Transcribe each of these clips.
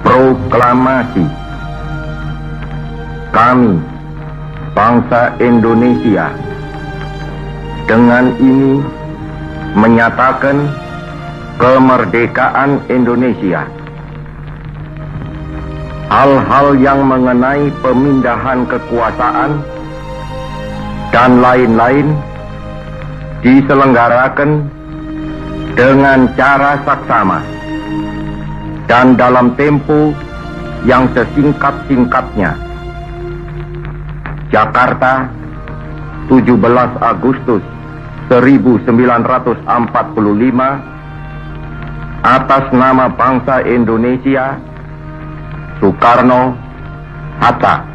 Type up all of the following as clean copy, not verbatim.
Proklamasi. Kami, bangsa Indonesia, dengan ini menyatakan kemerdekaan Indonesia. Hal-hal yang mengenai pemindahan kekuasaan dan lain-lain diselenggarakan dengan cara saksama dan dalam tempo yang sesingkat-singkatnya. Jakarta, 17 Agustus 1945, atas nama bangsa Indonesia, Soekarno Hatta.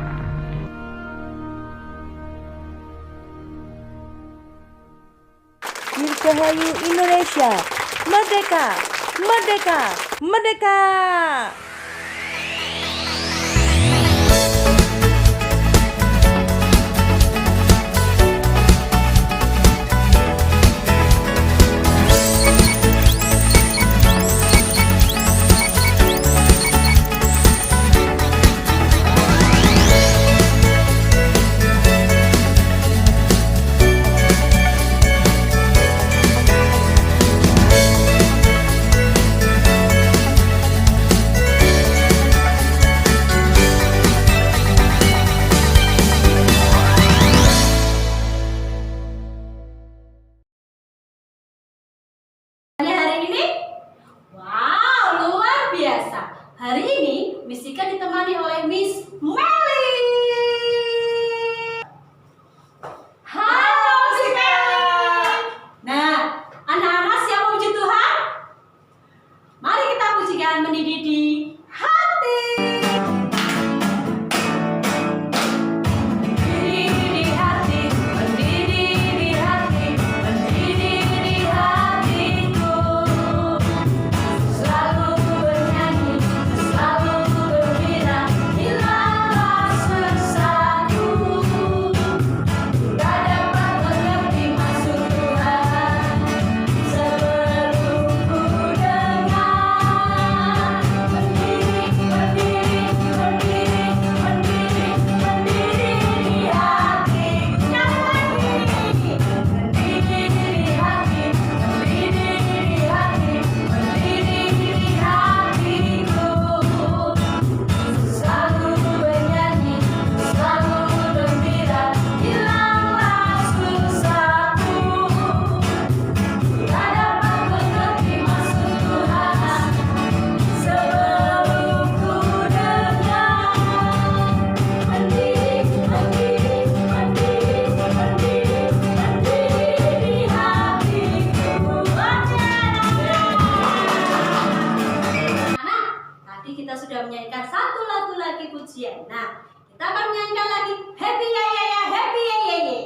Dirgahayu Indonesia, merdeka, merdeka, merdeka. Hari ini Miss Ika ditemani oleh Miss Melly. Halo Miss Melly. Nah, anak-anak siap memuji Tuhan? Mari kita pujikan mendidih di hati. Kita sudah menyanyikan satu lagu lagi pujian. Nah, kita akan menyanyikan lagi Happy Ya Ya Ya, Happy Ya Ya Ya.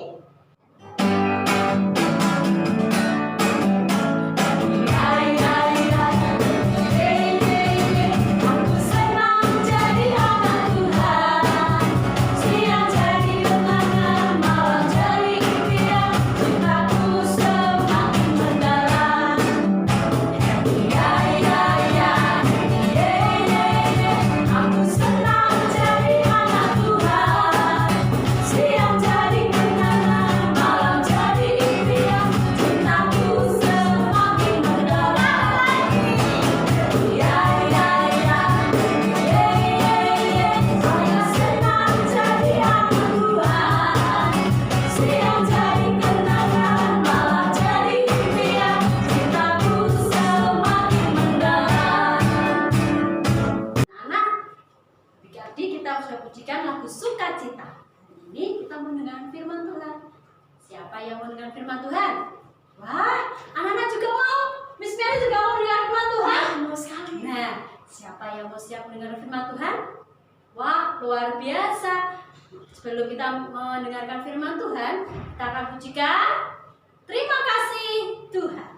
Pujikan lagu Sukacita. Ini kita mendengar firman Tuhan. Siapa yang mau dengar firman Tuhan? Wah, anak-anak juga mau. Miss Mary juga mau dengar firman Tuhan. Mau sekali. Nah, siapa yang mau siap mendengar firman Tuhan? Wah, luar biasa. Sebelum kita mendengarkan firman Tuhan, kita akan pujikan terima kasih Tuhan.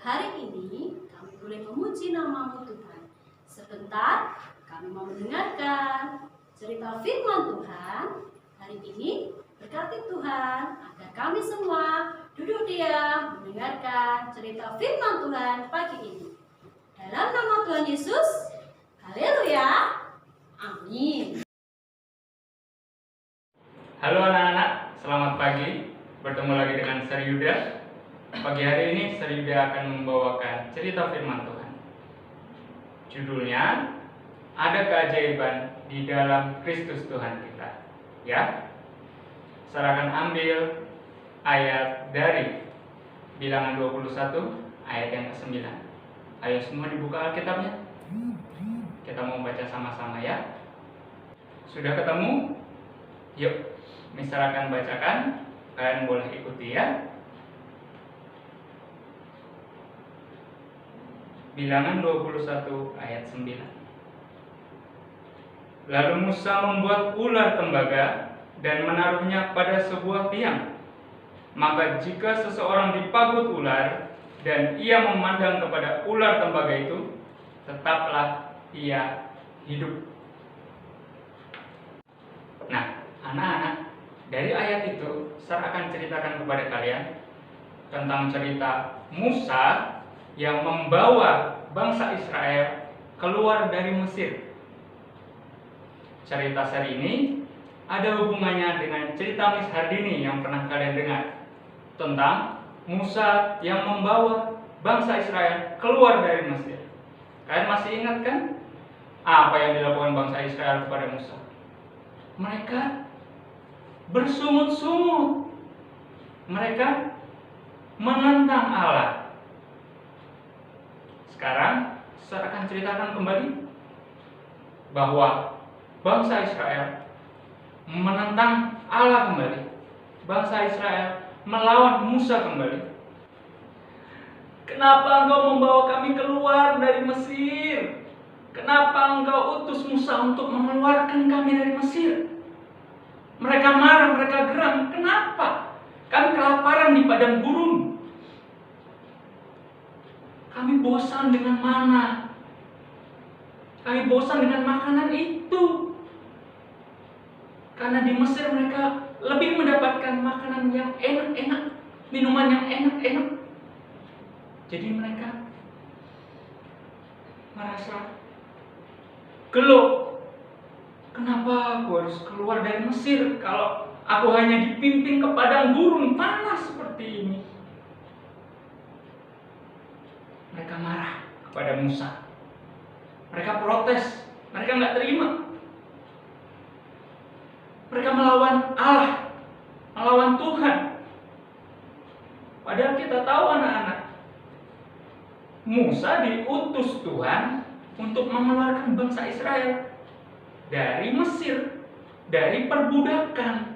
hari ini kami boleh memuji nama-Mu Tuhan. Sebentar kami mau mendengarkan cerita firman Tuhan. Hari ini berkati Tuhan agar kami semua duduk diam mendengarkan cerita firman Tuhan pagi ini. Dalam nama Tuhan Yesus, haleluya, amin. Halo anak-anak, selamat pagi. Bertemu lagi dengan Sri Yuda. Pagi hari ini Sri Yuda akan membawakan cerita firman Tuhan. Judulnya, Ada Keajaiban di Dalam Kristus Tuhan kita. Ya, saya akan ambil ayat dari Bilangan 21 ayat yang ke-9. Ayo semua dibuka Alkitabnya. Kita mau baca sama-sama ya. Sudah ketemu? Yuk, Mister akan bacakan. Kalian boleh ikuti ya. Bilangan 21 ayat 9. Lalu Musa membuat ular tembaga dan menaruhnya pada sebuah tiang. Maka jika seseorang dipagut ular dan ia memandang kepada ular tembaga itu, tetaplah ia hidup. Nah, anak-anak, dari ayat itu saya akan ceritakan kepada kalian tentang cerita Musa yang membawa bangsa Israel keluar dari Mesir. Cerita seri ini ada hubungannya dengan cerita Miss Hardini yang pernah kalian dengar tentang Musa yang membawa bangsa Israel keluar dari Mesir. Kalian masih ingat kan apa yang dilakukan bangsa Israel kepada Musa? Mereka bersungut-sungut. Mereka menentang Allah. Sekarang saya akan ceritakan kembali bahwa bangsa Israel menentang Allah kembali. Bangsa Israel melawan Musa kembali. Kenapa engkau membawa kami keluar dari Mesir? Kenapa engkau utus Musa untuk mengeluarkan kami dari Mesir? Mereka marah, mereka geram. Kenapa? Kami kelaparan di padang gurun. Kami bosan dengan mana? Kami bosan dengan makanan itu. Karena di Mesir mereka lebih mendapatkan makanan yang enak-enak, minuman yang enak-enak. Jadi mereka merasa geluh. Kenapa aku harus keluar dari Mesir kalau aku hanya dipimpin ke padang gurun panas seperti ini? Mereka marah kepada Musa. Mereka protes. Mereka nggak terima. Mereka melawan Allah, melawan Tuhan. Padahal kita tahu anak-anak, Musa diutus Tuhan untuk mengeluarkan bangsa Israel dari Mesir, dari perbudakan.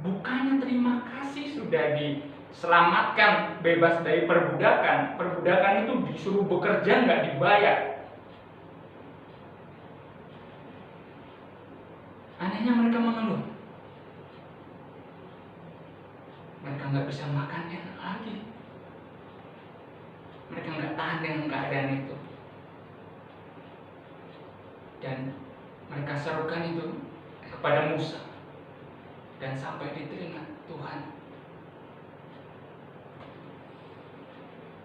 Bukannya terima kasih sudah diselamatkan, bebas dari perbudakan. Perbudakan itu disuruh bekerja nggak dibayar. Anehnya mereka mengeluh. Mereka nggak bisa makan enak lagi. Mereka nggak tahan dengan keadaan itu. Dan mereka serukan itu kepada Musa. Dan sampai diterima Tuhan.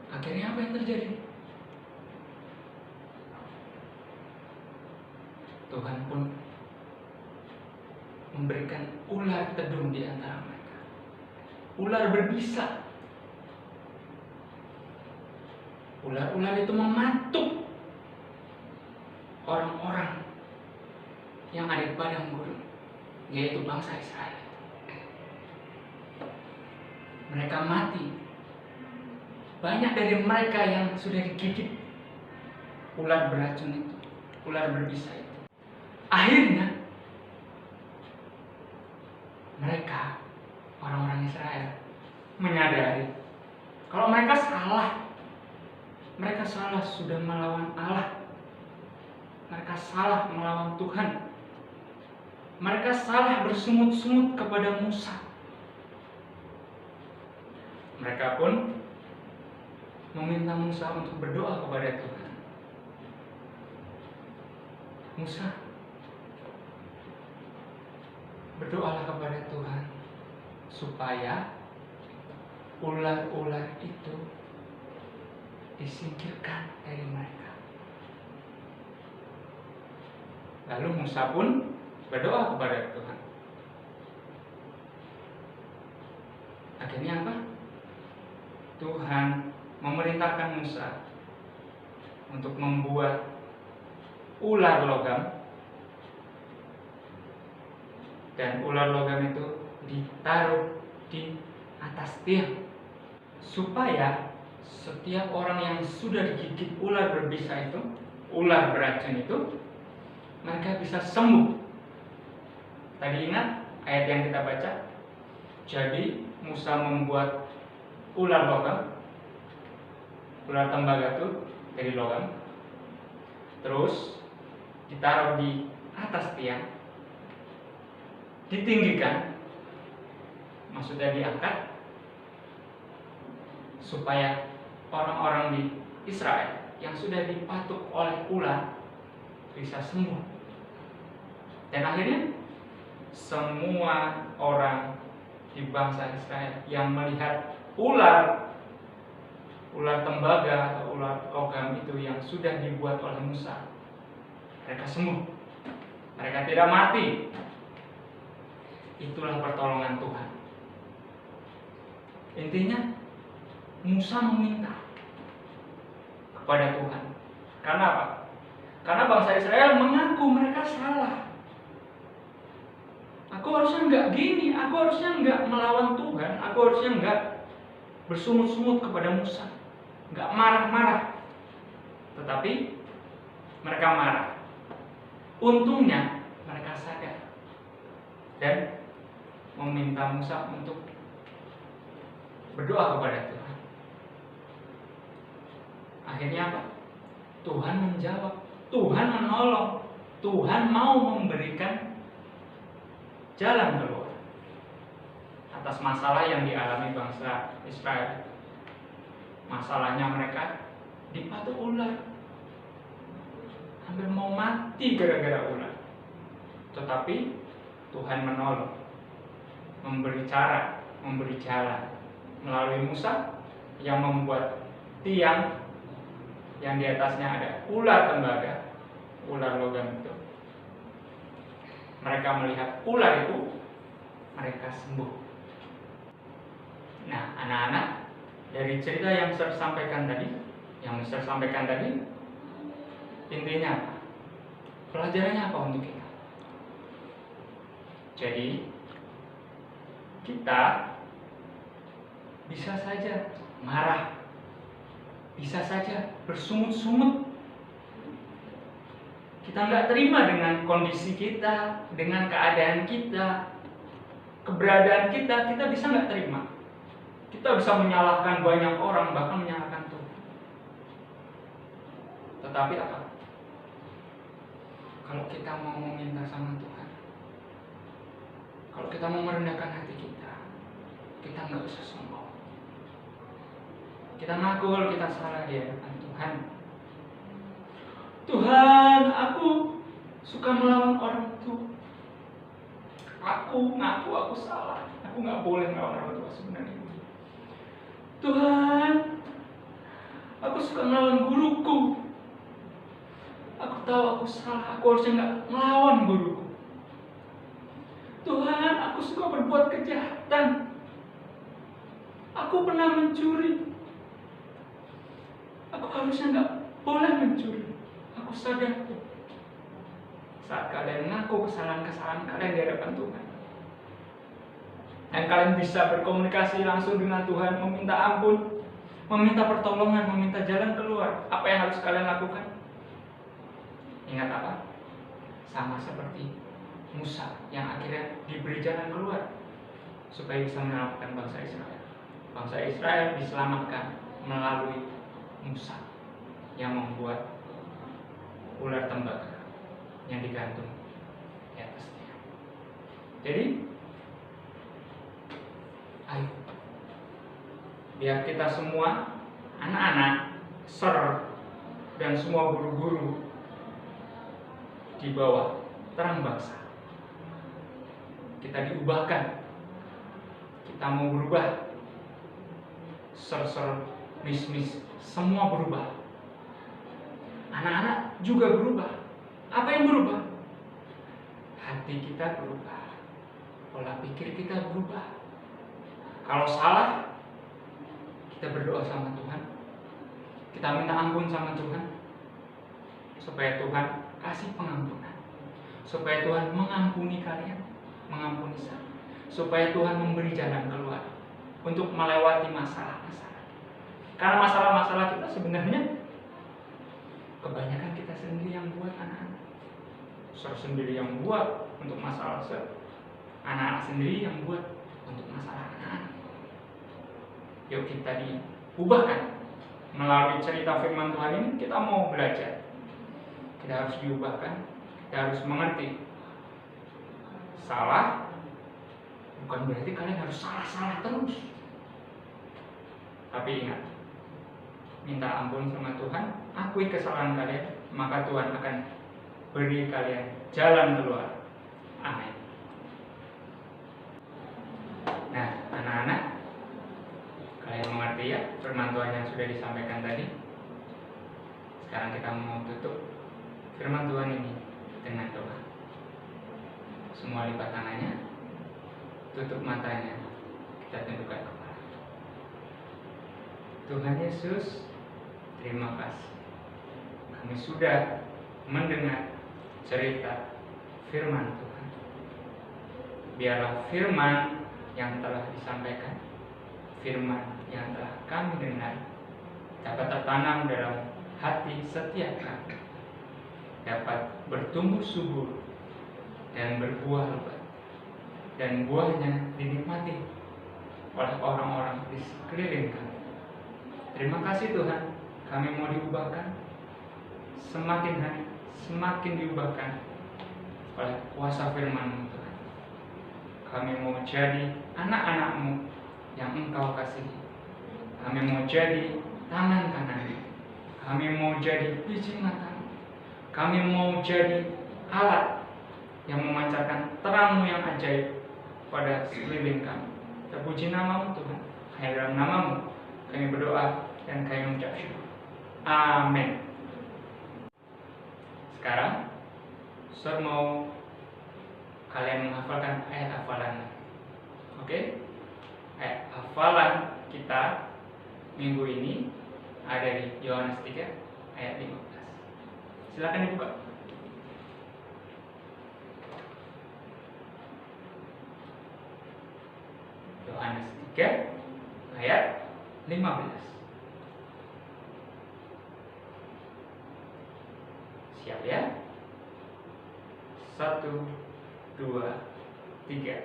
Akhirnya apa yang terjadi? Tuhan pun memberikan ular tedung di antara mereka. Ular berbisa. Ular-ular itu mematuk orang-orang yang ada di padang gurun, yaitu bangsa Israel. Mereka mati. Banyak dari mereka yang sudah digigit ular beracun itu, ular berbisa itu. Akhirnya mereka, orang-orang Israel, menyadari kalau mereka salah. Mereka salah sudah melawan Allah. Mereka salah melawan Tuhan. Mereka salah bersungut-sungut kepada Musa. Mereka pun meminta Musa untuk berdoa kepada Tuhan. Musa, berdoalah kepada Tuhan supaya ular-ular itu disingkirkan dari mereka. Lalu Musa pun berdoa kepada Tuhan. Akhirnya apa? Tuhan memerintahkan Musa untuk membuat ular logam, dan ular logam itu ditaruh di atas tiang supaya setiap orang yang sudah digigit ular berbisa itu, ular beracun itu, mereka bisa sembuh. Tadi ingat ayat yang kita baca? Jadi Musa membuat ular logam, ular tembaga itu dari logam, terus ditaruh di atas tiang, ditinggikan, maksudnya diangkat, supaya orang-orang di Israel yang sudah dipatuk oleh ular bisa sembuh. Dan akhirnya semua orang di bangsa Israel yang melihat ular tembaga atau ular logam itu yang sudah dibuat oleh Musa, mereka sembuh, mereka tidak mati. Itulah pertolongan Tuhan. Intinya Musa meminta kepada Tuhan. Karena apa? Karena bangsa Israel mengaku mereka salah. Aku harusnya enggak gini, aku harusnya enggak melawan Tuhan, aku harusnya enggak bersungut-sungut kepada Musa, enggak marah-marah. Tetapi mereka marah. Untungnya mereka sadar dan meminta Musa untuk berdoa kepada Tuhan. Akhirnya apa? Tuhan menjawab, Tuhan menolong, Tuhan mau memberikan jalan keluar atas masalah yang dialami bangsa Israel. Masalahnya mereka dipatuk ular, hampir mau mati gara-gara ular. Tetapi Tuhan menolong, memberi cara, memberi jalan melalui Musa yang membuat tiang yang di atasnya ada ular tembaga, ular logam itu. Mereka melihat ular itu, mereka sembuh. Nah, anak-anak, dari cerita yang saya sampaikan tadi, intinya apa? Pelajarannya apa untuk kita? Jadi, kita bisa saja marah, bisa saja bersungut-sungut. Kita nggak terima dengan kondisi kita, dengan keadaan kita, keberadaan kita bisa nggak terima. Kita bisa menyalahkan banyak orang, bahkan menyalahkan Tuhan. Tetapi apa? Kalau kita mau meminta sama Tuhan, kalau kita mau merendahkan hati kita nggak usah sombong. Kita ngaku kalau kita salah di hadapan Tuhan. Tuhan, aku suka melawan orang tua. Aku ngaku aku salah. Aku nggak boleh melawan orang tua sebenarnya. Tuhan, aku suka melawan guruku. Aku tahu aku salah. Aku harusnya nggak melawan guruku. Tuhan, aku suka berbuat kejahatan. Aku pernah mencuri. Aku harusnya nggak boleh mencuri. Aku sadar. Saat kalian mengaku kesalahan-kesalahan kalian di hadapan Tuhan, dan kalian bisa berkomunikasi langsung dengan Tuhan, meminta ampun, meminta pertolongan, meminta jalan keluar, apa yang harus kalian lakukan? Ingat apa? Sama seperti Musa yang akhirnya diberi jalan keluar supaya bisa menyelamatkan bangsa Israel. Bangsa Israel diselamatkan melalui Musa yang membuat ular tembaga yang digantung di atasnya. Jadi, ayo, biar kita semua anak-anak, ser, dan semua guru-guru di bawah terang bangsa. Kita diubahkan. Kita mau berubah. Ser-ser, mis-mis, semua berubah. Anak-anak juga berubah. Apa yang berubah? Hati kita berubah. Pola pikir kita berubah. Kalau salah, kita berdoa sama Tuhan. Kita minta ampun sama Tuhan. Supaya Tuhan kasih pengampunan. Supaya Tuhan mengampuni kalian. Mengampuni saya. Supaya Tuhan memberi jalan keluar. Untuk melewati masalah-masalah. Karena masalah-masalah kita sebenarnya kebanyakan kita sendiri yang buat, anak-anak. Ser sendiri yang buat untuk masalah ser. Anak-anak sendiri yang buat untuk masalah anak-anak. Yuk kita diubahkan. Melalui cerita firman Tuhan ini kita mau belajar. Kita harus diubahkan. Kita harus mengerti. Salah bukan berarti kalian harus salah-salah terus. Tapi ingat, minta ampun sama Tuhan, akui kesalahan kalian, maka Tuhan akan beri kalian jalan keluar. Amin. Nah, anak-anak, kalian mengerti ya firman Tuhan yang sudah disampaikan tadi? Sekarang kita mau tutup firman Tuhan ini dengan doa. Semua lipat tangannya, tutup matanya, kita tundukkan kepala. Tuhan Yesus, terima kasih. Kami sudah mendengar cerita firman Tuhan. Biarlah firman yang telah disampaikan, firman yang telah kami dengar, dapat tertanam dalam hati setiap kami, dapat bertumbuh subur dan berbuah lebat, dan buahnya dinikmati oleh orang-orang di sekeliling kami. Terima kasih Tuhan, kami mau diubahkan, semakin hari semakin diubahkan oleh kuasa firman-Mu Tuhan. Kami mau jadi anak-anak-Mu yang Engkau kasihi. Kami mau jadi tangan kanan. Kami mau jadi biji mata. Kami mau jadi alat yang memancarkan terang-Mu yang ajaib pada sekeliling kami. Terpuji nama-Mu Tuhan. Hanya dalam nama-Mu kami berdoa dan kami mengucap syukur. Amin. Sekarang, Sir mau kalian menghafalkan ayat hafalan. Oke? Ayat hafalan kita minggu ini ada di Yohanes 3 ayat 15. Silakan dibuka. Yohanes 3 ayat 15. Siap ya? 1, 2, 3.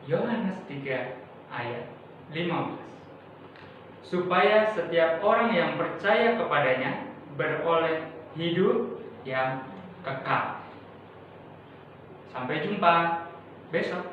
Yohanes 3 ayat 15. Supaya setiap orang yang percaya kepadanya beroleh hidup yang kekal. Sampai jumpa besok.